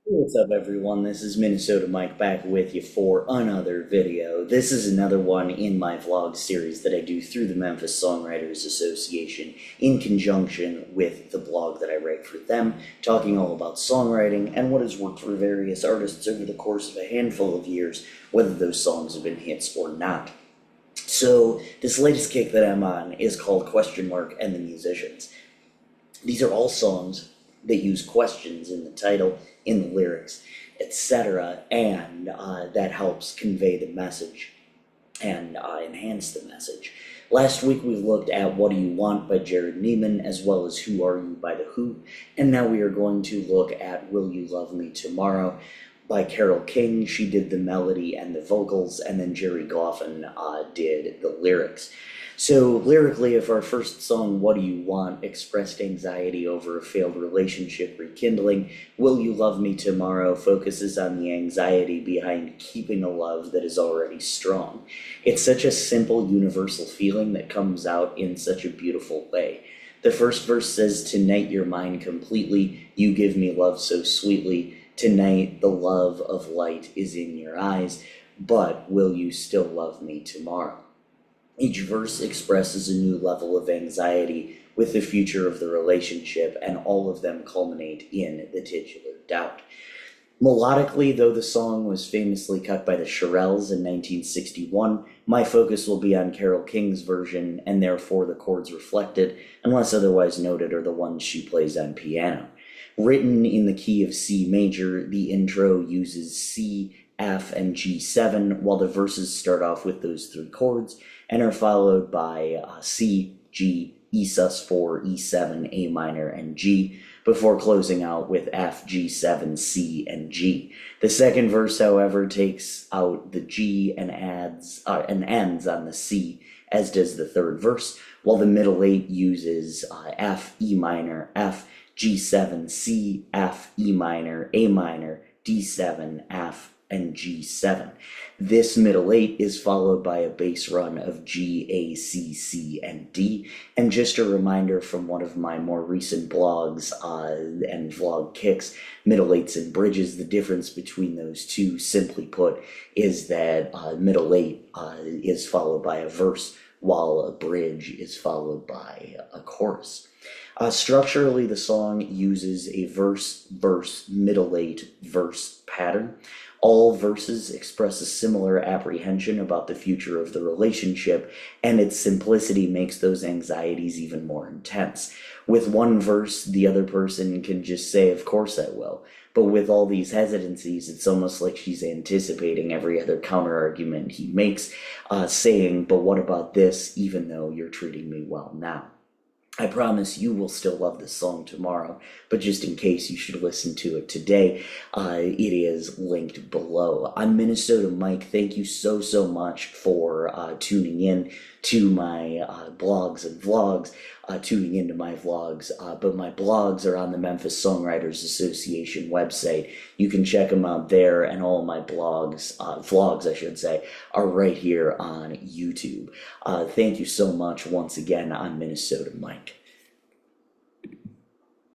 What's up, everyone? This is Minnesota Mike back with you for another video. This is another one in my vlog series that I do through the Memphis Songwriters Association in conjunction with the blog that I write for them, talking all about songwriting and what has worked for various artists over the course of a handful of years, whether those songs have been hits or not. So, this latest kick that I'm on is called Question Mark and the Musicians. These are all songs that use questions in the title, in the lyrics, etc., and that helps convey the message and enhance the message. Last week we looked at What Do You Want by Jared Neiman, as well as Who Are You by The Who, and now we are going to look at Will You Love Me Tomorrow by Carole King. She did the melody and the vocals, and then Jerry Goffin did the lyrics. So, lyrically, if our first song, What Do You Want, expressed anxiety over a failed relationship rekindling, Will You Love Me Tomorrow focuses on the anxiety behind keeping a love that is already strong. It's such a simple, universal feeling that comes out in such a beautiful way. The first verse says, Tonight you're mine completely, you give me love so sweetly. Tonight the love of light is in your eyes, but will you still love me tomorrow? Each verse expresses a new level of anxiety with the future of the relationship, and all of them culminate in the titular doubt. Melodically, though the song was famously cut by the Shirelles in 1961, my focus will be on Carole King's version, and therefore the chords reflected, unless otherwise noted, are the ones she plays on piano. Written in the key of C major, the intro uses C, F, and G7, while the verses start off with those three chords and are followed by C, G, E sus4, E7, A minor, and G, before closing out with F, G7, C, and G. The second verse, however, takes out the G and ends on the C, as does the third verse, while the middle eight uses F, E minor, F, G7, C, F, E minor, A minor, D7, F, and G7. This middle eight is followed by a bass run of G, A, C, C, and D. And just a reminder from one of my more recent blogs and vlog kicks, middle eights and bridges, the difference between those two, simply put, is that middle eight is followed by a verse, while a bridge is followed by a chorus. Structurally, the song uses a verse, middle eight, verse pattern. All verses express a similar apprehension about the future of the relationship, and its simplicity makes those anxieties even more intense. With one verse, the other person can just say, Of course I will. But with all these hesitancies, it's almost like she's anticipating every other counter-argument he makes, saying, But what about this, even though you're treating me well now? I promise you will still love this song tomorrow, but just in case you should listen to it today, it is linked below. I'm Minnesota Mike. Thank you so much for tuning in to my blogs and vlogs, tuning into my vlogs, but my blogs are on the Memphis Songwriters Association website. You can check them out there, and all my vlogs I should say, are right here on YouTube. Thank you so much once again. I'm Minnesota Mike.